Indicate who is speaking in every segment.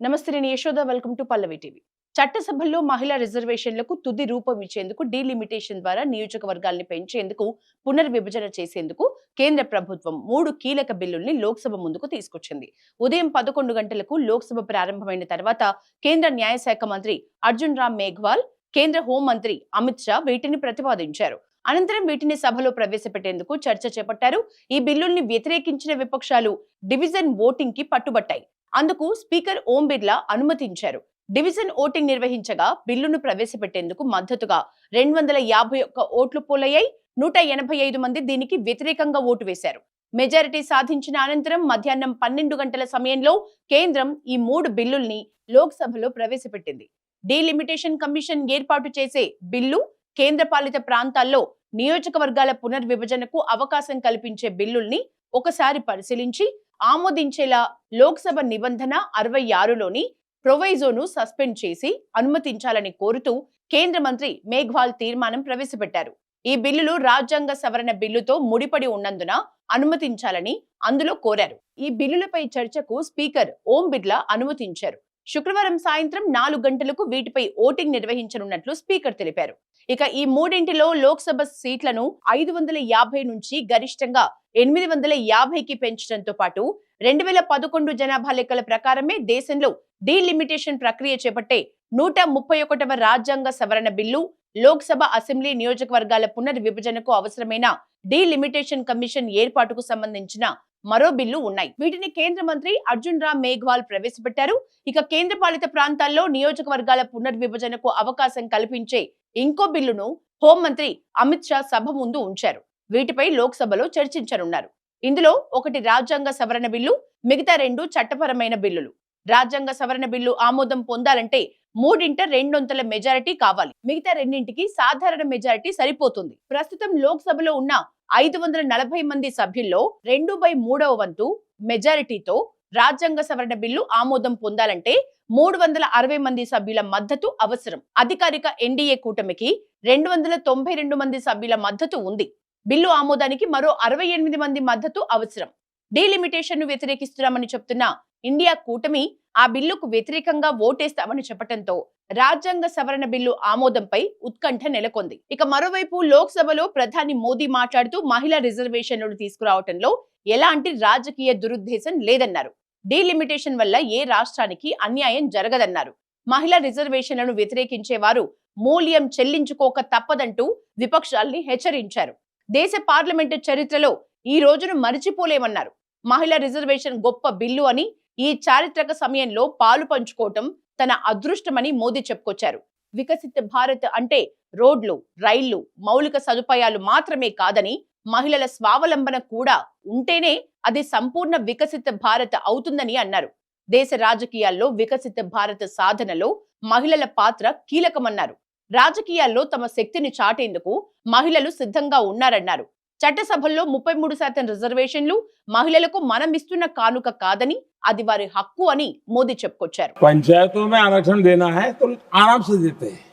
Speaker 1: నమస్తే, నేను Yashoda. Welcome to Pallavi TV. చట్టసభల్లో మహిళా రిజర్వేషన్లకు తుది రూపం ఇచ్చేందుకు డీలిమిటేషన్ ద్వారా నియోజకవర్గాల్ని పెంచేందుకు పునర్విభజన చేసేందుకు కేంద్ర ప్రభుత్వం 3 కీలక బిల్లుల్ని లోక్సభ ముందుకు తీసుకొచ్చింది. ఉదయం 11 గంటలకు లోక్సభ ప్రారంభమైన తర్వాత కేంద్ర న్యాయశాఖ మంత్రి అర్జున్ రామ్ మేఘ్వాల్, కేంద్ర హోంమంత్రి అమిత్ షా వీటిని ప్రతిపాదించారు. అనంతరం వీటిని సభలో ప్రవేశపెట్టేందుకు చర్చ చేపట్టారు. ఈ బిల్లుల్ని వ్యతిరేకించిన విపక్షాలు డివిజన్ ఓటింగ్ కి పట్టుబట్టాయి. అందుకు స్పీకర్ ఓం బిర్లా అనుమతించారు. డివిజన్ ఓటింగ్ నిర్వహించగా బిల్లును ప్రవేశపెట్టేందుకు మద్దతుగా 251 ఓట్లు పోలయ్యాయి. 185 మంది దీనికి వ్యతిరేకంగా ఓటు వేశారు. మెజారిటీ సాధించిన అనంతరం మధ్యాహ్నం 12 గంటల సమయంలో కేంద్రం ఈ 3 బిల్లుల్ని లోక్సభలో ప్రవేశపెట్టింది. డీలిమిటేషన్ కమిషన్ ఏర్పాటు చేసే బిల్లు, కేంద్రపాలిత ప్రాంతాల్లో నియోజకవర్గాల పునర్విభజనకు అవకాశం కల్పించే బిల్లుల్ని ఒకసారి పరిశీలించి ఆమోదించేలా లోక్సభ నిబంధన 66లోని ప్రొవైజోను సస్పెండ్ చేసి అనుమతించాలని కోరుతూ కేంద్ర మంత్రి మేఘ్వాల్ తీర్మానం ప్రవేశపెట్టారు. ఈ బిల్లులు రాజ్యాంగ సవరణ బిల్లుతో ముడిపడి ఉన్నందున అనుమతించాలని అందులో కోరారు. ఈ బిల్లులపై చర్చకు స్పీకర్ ఓం బిర్లా అనుమతించారు. శుక్రవారం సాయంత్రం 4 గంటలకు వీటిపై ఓటింగ్ నిర్వహించనున్నట్లు స్పీకర్ తెలిపారు. ఇక ఈ మూడింటిలో లోక్సభ సీట్లను 550 నుంచి గరిష్టంగా 850కి పెంచడంతో పాటు 2011 జనాభా లెక్కల ప్రకారమే దేశంలో డీలిమిటేషన్ ప్రక్రియ చేపట్టే 131వ రాజ్యాంగ సవరణ బిల్లు, లోక్సభ, అసెంబ్లీ నియోజకవర్గాల పునర్విభజనకు అవసరమైన డీలిమిటేషన్ కమిషన్ ఏర్పాటుకు సంబంధించిన మరో బిల్లు ఉన్నాయి. వీటిని కేంద్ర మంత్రి అర్జున్ రామ్ మేఘ్వాల్ ప్రవేశపెట్టారు. ఇక కేంద్రపాలిత ప్రాంతాల్లో నియోజకవర్గాల పునర్విభజనకు అవకాశం కల్పించే ఇంకో బిల్లును హోంమంత్రి అమిత్ షా సభ ముందు ఉంచారు. వీటిపై లోక్సభలో చర్చించనున్నారు. ఇందులో ఒకటి రాజ్యాంగ సవరణ బిల్లు, మిగతా 2 చట్టపరమైన బిల్లులు. రాజ్యాంగ సవరణ బిల్లు ఆమోదం పొందాలంటే 3/2 మెజారిటీ కావాలి. మిగతా 2కి సాధారణ మెజారిటీ సరిపోతుంది. ప్రస్తుతం లోక్సభలో ఉన్న 540 మంది సభ్యుల్లో 2/3 వంతు మెజారిటీతో రాజ్యాంగ సవరణ బిల్లు ఆమోదం పొందాలంటే 360 మంది సభ్యుల మద్దతు అవసరం. అధికారిక ఎన్డీఏ కూటమికి 292 మంది సభ్యుల మద్దతు ఉంది. బిల్లు ఆమోదానికి మరో 68 మంది మద్దతు అవసరం. డీలిమిటేషన్ ను వ్యతిరేకిస్తున్నామని చెప్తున్న ఇండియా కూటమి ఆ బిల్లుకు వ్యతిరేకంగా ఓటేస్తామని చెప్పడంతో రాజ్యాంగ సవరణ బిల్లు ఆమోదంపై ఉత్కంఠ నెలకొంది. ఇక మరోవైపు లోక్సభలో ప్రధాని మోదీ మాట్లాడుతూ మహిళా రిజర్వేషన్లను తీసుకురావడంలో ఎలాంటి రాజకీయ దురుద్దేశం లేదన్నారు. డీలిమిటేషన్ వల్ల ఏ రాష్ట్రానికి అన్యాయం జరగదన్నారు. మహిళా రిజర్వేషన్లను వ్యతిరేకించే వారు మూల్యం చెల్లించుకోక తప్పదంటూ విపక్షాల్ని హెచ్చరించారు. దేశ పార్లమెంటు చరిత్రలో ఈ రోజును మరిచిపోలేమన్నారు. మహిళా రిజర్వేషన్ గొప్ప బిల్లు అని, ఈ చారిత్రక సమయంలో పాలు పంచుకోవటం తన అదృష్టమని మోదీ చెప్పుకొచ్చారు. వికసిత భారత్ అంటే రోడ్లు, రైళ్లు, మౌలిక సదుపాయాలు మాత్రమే కాదని, మహిళల స్వావలంబన కూడా ఉంటేనే అది సంపూర్ణ వికసిత భారత్ అవుతుందని అన్నారు. దేశ రాజకీయాల్లో వికసిత భారత్ సాధనలో మహిళల పాత్ర కీలకమన్నారు. రాజకీయాల్లో తమ శక్తిని చాటేందుకు మహిళలు సిద్ధంగా ఉన్నారన్నారు. చట్టసభల్లో 33% రిజర్వేషన్లు మహిళలకు మనం ఇస్తున్న కానుక కాదని, అది వారి హక్కు అని మోదీ చెప్పుకొచ్చారు.
Speaker 2: पंचायतों में आरक्षण देना है तो आराम से देते हैं,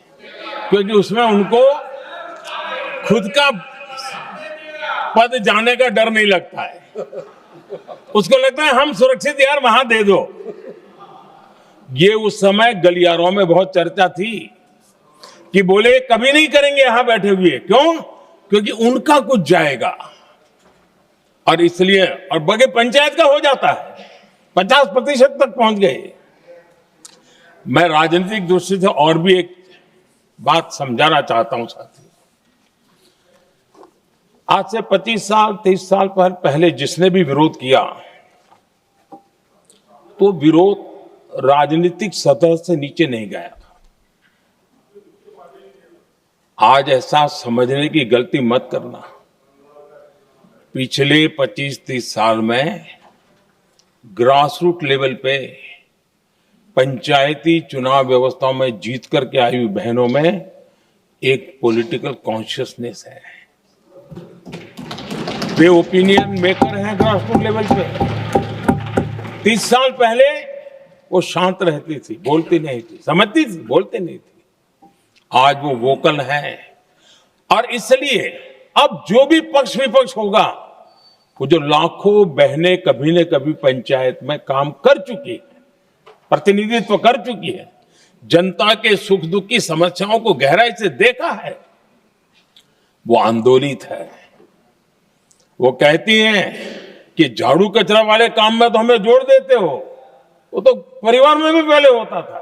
Speaker 2: क्योंकि उसमें उनको खुद का पद जाने का डर नहीं लगता है. उसको लगता है हम सुरक्षित यार वहां दे दो. ये उस समय गलियारों में बहुत चर्चा थी कि बोले कभी नहीं करेंगे यहां बैठे हुए. क्यों? क्योंकि उनका कुछ जाएगा. और इसलिए और बगे पंचायत का हो जाता है, 50% तक पहुंच गए. मैं राजनीतिक दृष्टि से और भी एक बात समझाना चाहता हूं साथी. आज से 25 साल 30 साल पहले जिसने भी विरोध किया तो विरोध राजनीतिक सतह से नीचे नहीं गया. आज ऐसा समझने की गलती मत करना. पिछले 25-30 साल में ग्रास रूट लेवल पे पंचायती चुनाव व्यवस्थाओं में जीत करके आई हुई बहनों में एक पॉलिटिकल कॉन्शियसनेस है. वे ओपिनियन मेकर हैं ग्रास रूट लेवल पे. 30 साल पहले वो शांत रहती थी, बोलती नहीं थी, समझती थी, बोलते नहीं थी. आज वो वोकल है. और इसलिए अब जो भी पक्ष विपक्ष होगा, वो जो लाखों बहनें कभी न कभी पंचायत में काम कर चुकी है, प्रतिनिधित्व कर चुकी है, जनता के सुख दुख की समस्याओं को गहराई से देखा है, वो आंदोलित है। वो कहती हैं कि झाड़ू कचरा वाले काम में तो हमें जोड़ देते हो, वो तो परिवार में भी पहले होता था,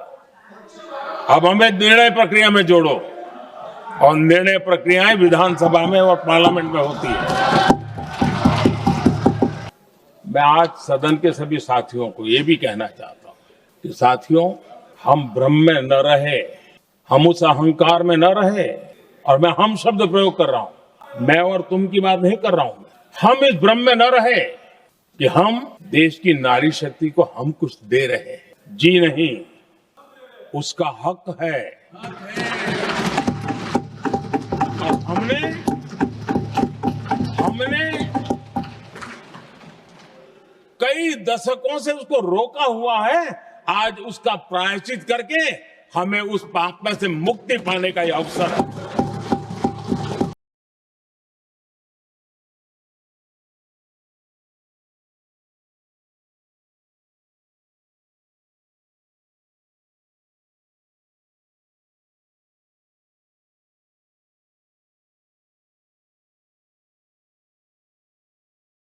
Speaker 2: अब हमें निर्णय प्रक्रिया में जोड़ो। और निर्णय प्रक्रियाएं विधानसभा में और पार्लियामेंट में होती है। मैं आज सदन के सभी साथियों को ये भी कहना चाहता हूं कि साथियों, हम भ्रम में न रहे, हम उस अहंकार में न रहे। और मैं हम शब्द प्रयोग कर रहा हूं, मैं और तुम की बात नहीं कर रहा हूं। हम इस भ्रम में न रहे कि हम देश की नारी शक्ति को हम कुछ दे रहे हैं। जी नहीं, उसका हक है। और हमने कई दशकों से उसको रोका हुआ है। आज उसका प्रायश्चित करके हमें उस पाप में से मुक्ति पाने का यह अवसर है।